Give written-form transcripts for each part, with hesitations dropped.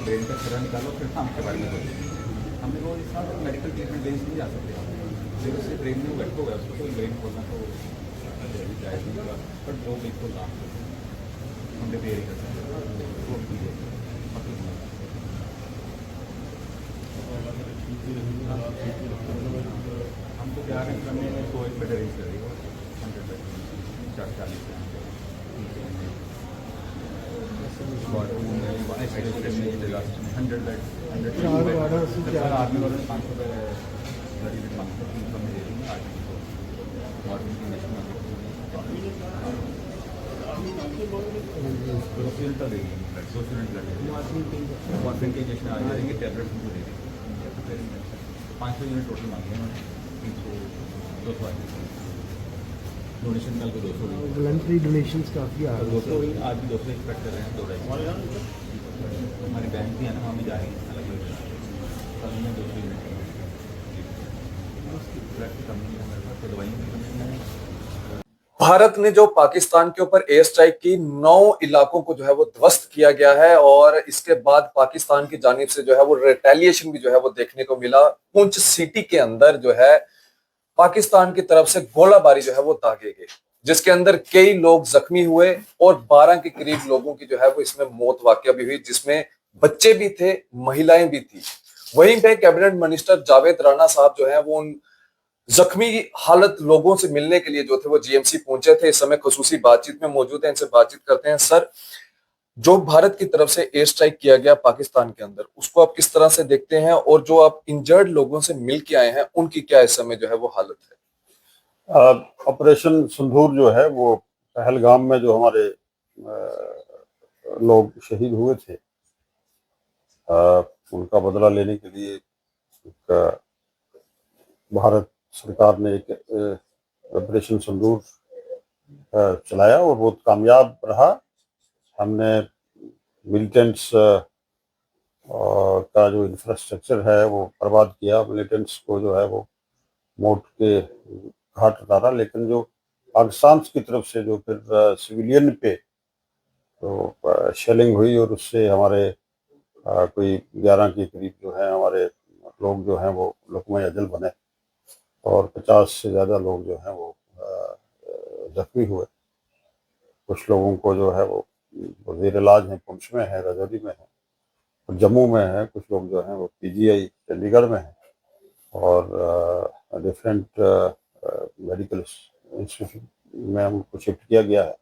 Brain का थोड़ा निकालो फिर हम के बारे में बोलिए। हमने वो इस मेडिकल ट्रीटमेंट बेस नहीं जा सकते फिर उससे ब्रेन में वेट हो गया उसको तो ब्रेन खोलना तो जायज़ नहीं होगा बट वो बिल्कुल काम हम तैयारी कर सकते हमको क्या करने में कोई बेटर रेंज करेगा 140 आर्मी वालों ने 500 इंजेक्शन आ जाएंगे टैबलेट उनको दे देंगे 500 यूनिट टोटल मांगे हैं 200 डोनेशन कल को 200 वॉलंटरी डोनेशंस काफ़ी आ रही 200 आज भी 200 एक्सपेक्ट कर रहे हैं 200 हमारी बैंक भी है ना वहाँ भी जा रही है अलग अलग कल में 200 यूनिट दवाइयाँ भी भारत ने जो पाकिस्तान के ऊपर एयर स्ट्राइक की 9 इलाकों को जो है वो ध्वस्त किया गया है और इसके बाद पाकिस्तान की जानिब से जो है वो रिटेलिएशन भी जो है वो देखने को मिला। पुंछ सिटी के अंदर जो है पाकिस्तान की तरफ से गोलाबारी जो है वो दागे गई जिसके अंदर कई लोग जख्मी हुए और 12 के करीब लोगों की जो है वो इसमें मौत वाकया भी हुई जिसमें बच्चे भी थे, महिलाएं भी थी। वहीं पे कैबिनेट मिनिस्टर जावेद राणा साहब जो है वो उन जख्मी हालत लोगों से मिलने के लिए जो थे वो जीएमसी पहुंचे थे। इस समय खसूसी बातचीत में मौजूद है, इनसे बातचीत करते हैं। सर, जो भारत की तरफ से एयर स्ट्राइक किया गया पाकिस्तान के अंदर, उसको आप किस तरह से देखते हैं और जो आप इंजर्ड लोगों से मिल के आए हैं उनकी क्या इस समय जो है वो हालत है? ऑपरेशन सिंदूर जो है वो पहलगाम में जो हमारे लोग शहीद हुए थे उनका बदला लेने के लिए भारत सरकार ने एक ऑपरेशन सिंदूर चलाया और बहुत कामयाब रहा। हमने मिलिटेंट्स का जो इंफ्रास्ट्रक्चर है वो बर्बाद किया, मिलिटेंट्स को जो है वो मौत के घाट उतारा, लेकिन जो पाकिस्तान की तरफ से जो फिर सिविलियन पे तो शेलिंग हुई और उससे हमारे कोई 11 के करीब जो है हमारे लोग जो हैं वो लुक़्मा अजल बने और 50 से ज़्यादा लोग जो हैं वो जख्मी हुए। कुछ लोगों को जो है वो ज़ेर इलाज हैं, पुंछ में है, राजौरी में है, जम्मू में है, कुछ लोग जो हैं वो पीजीआई चंडीगढ़ में है और डिफरेंट मेडिकल इंस्टीट्यूशन में उनको शिफ्ट किया गया है।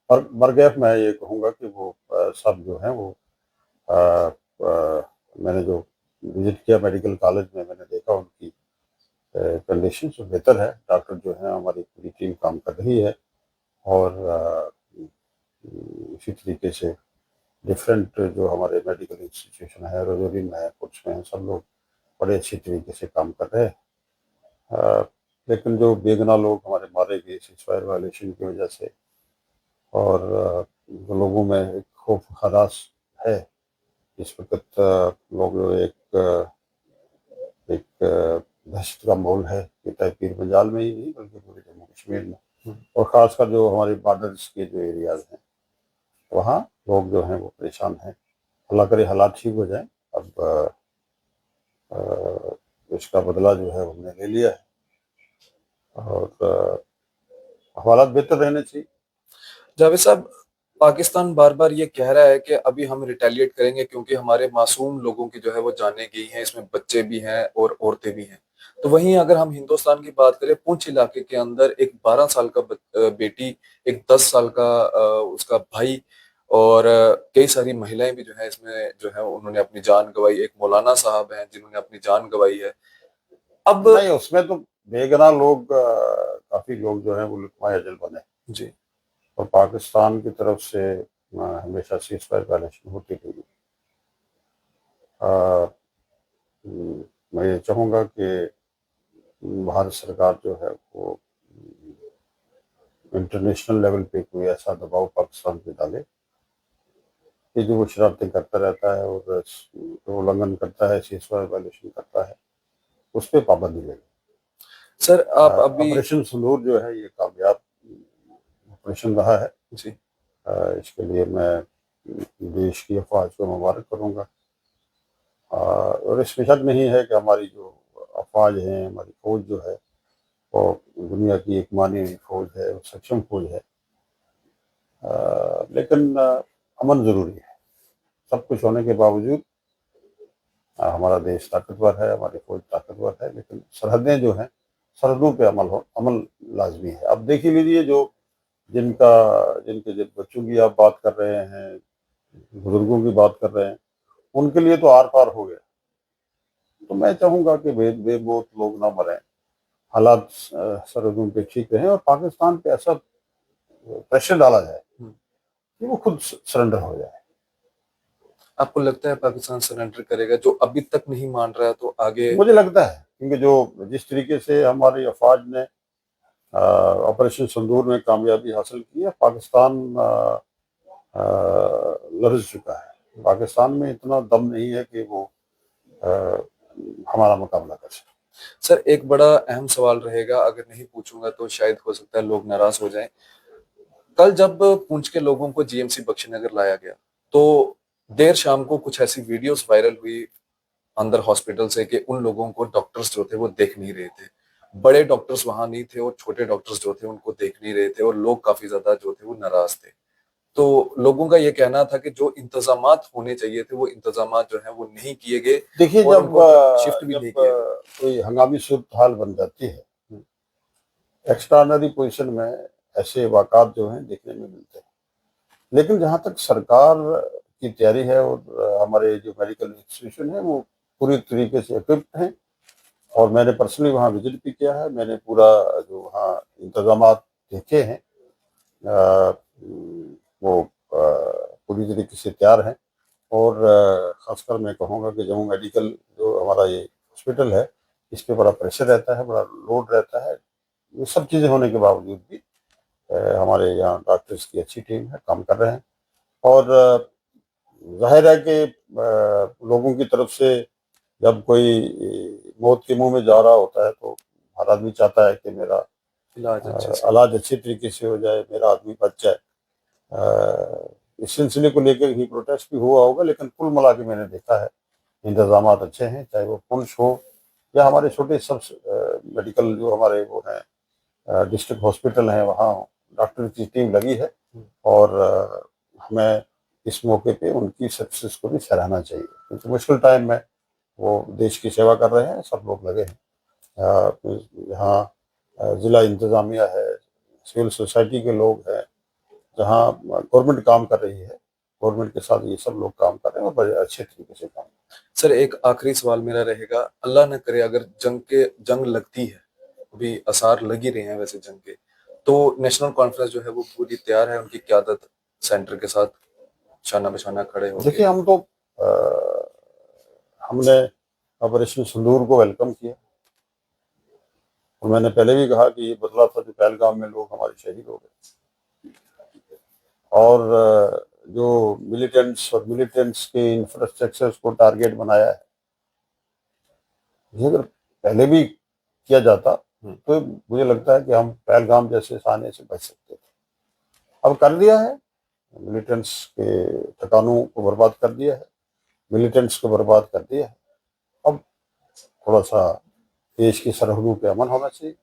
और बरगैफ मैं ये कहूँगा कि वो सब जो हैं वो मैंने जो विजिट किया मेडिकल कॉलेज में, मैंने देखा उनकी कंडीशन तो बेहतर है। डॉक्टर जो है हमारी पूरी टीम काम कर रही है और इसी तरीके से डिफरेंट जो हमारे मेडिकल इंस्टीट्यूशन है, राजौरी में है, पुंछ में है, सब लोग बड़े अच्छी तरीके से काम कर रहे हैं। लेकिन जो बेगुनाह लोग हमारे मारे गए सीज़फायर वायलेशन की वजह से और लोगों में एक खौफ हरास है इस वक्त, लोग एक दहशत का माहौल है पीर पंजाल में ही नहीं बल्कि पूरे जम्मू कश्मीर में और ख़ासकर जो हमारे बॉर्डर्स के जो एरियाज हैं वहाँ लोग जो हैं वो परेशान हैं। अल्लाह करे हालात ठीक हो जाए। अब इसका बदला जो है हमने ले लिया है और हालात बेहतर रहने चाहिए। जावेद साहब, पाकिस्तान बार बार ये कह रहा है कि अभी हम रिटेलिएट करेंगे क्योंकि हमारे मासूम लोगों की जो है वो जानें गई हैं, इसमें बच्चे भी हैं और औरतें भी हैं। तो वहीं अगर हम हिंदुस्तान की बात करें, पुंछ इलाके के अंदर एक 12 साल का बेटी, एक 10 साल का उसका भाई और कई सारी महिलाएं भी जो है इसमें जो है उन्होंने अपनी जान गंवाई। एक मौलाना साहब हैं जिन्होंने अपनी जान गंवाई है। अब नहीं, उसमें तो बेगुनाह लोग, काफी लोग जो हैं वो लुटमाए अजल बने। जी और पाकिस्तान की तरफ से हमेशा सीज फायर वायलेशन होती रही। अ, मैं ये चाहूंगा कि भारत सरकार जो है वो इंटरनेशनल लेवल पे कोई ऐसा दबाव पाकिस्तान पे डाले कि जो वो शरारतें करता रहता है और जो उल्लंघन करता है, सीज फायर वायलेशन करता है, उस पर पाबंदी लगे। सर, आप अभी ऑपरेशन सिंदूर जो है ये कामयाब ऑपरेशन रहा है। जी इसके लिए मैं देश की अफवाज को मुबारक करूंगा। और इसमें शक नहीं है कि हमारी जो अफवाज हैं, हमारी फौज जो है वो दुनिया की एक मानी हुई फौज है, वो सक्षम फौज है। लेकिन अमन जरूरी है। सब कुछ होने के बावजूद हमारा देश ताकतवर है, हमारी फौज ताकतवर है, लेकिन सरहदें जो हैं, सरहदों पे अमल लाजमी है। अब देख ही लीजिए, जो जिनका जिनके जिन बच्चों की आप बात कर रहे हैं, बुजुर्गों की बात कर रहे हैं, उनके लिए तो आर पार हो गया। तो मैं चाहूंगा कि बेबौत लोग ना मरें, हालात सरहदों पे ठीक रहें और पाकिस्तान पे ऐसा प्रेशर डाला जाए कि वो खुद सरेंडर हो जाए। आपको लगता है पाकिस्तान सरेंडर करेगा? जो अभी तक नहीं मान रहा है तो आगे? मुझे लगता है, क्योंकि जो जिस तरीके से हमारी अफवाज ने ऑपरेशन सिंदूर में कामयाबी हासिल की है, पाकिस्तान लरज चुका है। पाकिस्तान में इतना दम नहीं है कि वो अ, हमारा मुकाबला कर सके। सर, एक बड़ा अहम सवाल रहेगा, अगर नहीं पूछूंगा तो शायद हो सकता है लोग नाराज हो जाएं। कल जब पुंछ के लोगों को जीएमसी बख्शीनगर लाया गया तो देर शाम को कुछ ऐसी वीडियोस वायरल हुई अंदर हॉस्पिटल से कि उन लोगों को डॉक्टर्स जो थे वो देख नहीं रहे थे। बड़े डॉक्टर्स वहां नहीं थे और छोटे डॉक्टर्स जो थे उनको देख नहीं रहे थे और लोग काफी ज्यादा जो थे वो नाराज थे। तो लोगों का ये कहना था कि जो इंतजामात होने चाहिए थे वो इंतजामात जो है वो नहीं किए गए देखिए, और उनको शिफ्ट भी नहीं किया गया। कोई हंगामी सूरत हाल बन जाती है, एक्स्ट्राऑर्डिनरी पोजीशन में ऐसे वाकयात जो हैं देखने में मिलते हैं। लेकिन जहां तक सरकार की तैयारी है और हमारे जो मेडिकल इंस्टीट्यूशन है वो पूरी तरीके से इक्विप्ड हैं। और मैंने पर्सनली वहाँ विजिट भी किया है, मैंने पूरा जो वहाँ इंतजामात देखे हैं, अ, वो पूरी तरीके से तैयार हैं। और खासकर मैं कहूँगा कि जम्मू मेडिकल जो हमारा ये हॉस्पिटल है, इस पे बड़ा प्रेशर रहता है, बड़ा लोड रहता है। ये सब चीज़ें होने के बावजूद भी हमारे यहाँ डॉक्टर्स की अच्छी टीम है, काम कर रहे हैं। और जाहिर है कि लोगों की तरफ से जब कोई मौत के मुंह में जा रहा होता है तो हर आदमी चाहता है कि मेरा इलाज अच्छे से। इलाज अच्छे तरीके से हो जाए, मेरा आदमी बच जाए। इस सिलसिले को लेकर ही प्रोटेस्ट भी हुआ होगा, लेकिन कुल मिला के मैंने देखा है इंतजाम अच्छे हैं, चाहे वो पुंछ हो या हमारे छोटे सब मेडिकल जो हमारे वो हैं डिस्ट्रिक्ट हॉस्पिटल हैं, वहाँ डॉक्टर की टीम लगी है। और हमें इस मौके पे उनकी सक्सेस को भी सराहना चाहिए, क्योंकि मुश्किल टाइम में वो देश की सेवा कर रहे हैं, सब लोग लगे हैं। यहाँ जिला इंतजामिया है, सिविल सोसाइटी के लोग हैं, जहाँ गवर्नमेंट काम कर रही है, गवर्नमेंट के साथ ये सब लोग काम कर रहे हैं और बड़े अच्छे तरीके से काम। सर, एक आखिरी सवाल मेरा रहेगा, अल्लाह न करे अगर जंग लगती है, अभी आसार लग ही रहे हैं वैसे जंग के, तो नेशनल कॉन्फ्रेंस जो है वो पूरी तैयार है उनकी क़यादत सेंटर के साथ शाना बशाना खड़े होंगे? देखिए, हम तो हमने ऑपरेशन सिंदूर को वेलकम किया और मैंने पहले भी कहा कि ये बदला था जो पहलगाम में लोग हमारे शहीद हो गए। और जो मिलिटेंट्स के इंफ्रास्ट्रक्चर को टारगेट बनाया है, ये अगर पहले भी किया जाता तो मुझे लगता है कि हम पहलगाम जैसे साने से बच सकते थे। अब कर दिया है, मिलिटेंट्स के ठिकानों को बर्बाद कर दिया है, मिलिटेंट्स को बर्बाद कर दिया है। अब थोड़ा सा देश की सरहदों पे अमन होना चाहिए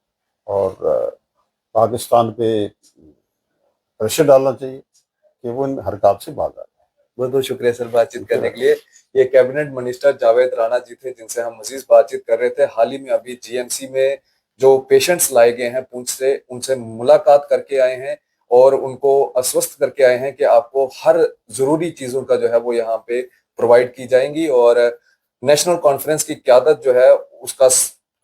और पाकिस्तान पे प्रेशर डालना चाहिए कि वो इन हरकत से बाज आए। बहुत बहुत शुक्रिया सर बातचीत करने के लिए। ये कैबिनेट मिनिस्टर जावेद राणा जी थे जिनसे हम मजीद बातचीत कर रहे थे। हाल ही में अभी जीएमसी में जो पेशेंट्स लाए गए हैं पुंछ से, उनसे मुलाकात करके आए हैं और उनको आश्वस्त करके आए हैं कि आपको हर जरूरी चीजों का जो है वो यहाँ पे प्रोवाइड की जाएंगी और नेशनल कॉन्फ्रेंस की क़यादत जो है उसका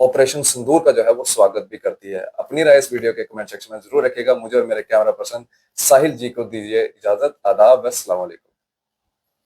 ऑपरेशन सिंदूर का जो है वो स्वागत भी करती है। अपनी राय इस वीडियो के कमेंट सेक्शन में जरूर रखिएगा। मुझे और मेरे कैमरा पर्सन साहिल जी को दीजिए इजाजत। आदाब, अस्सलाम वालेकुम।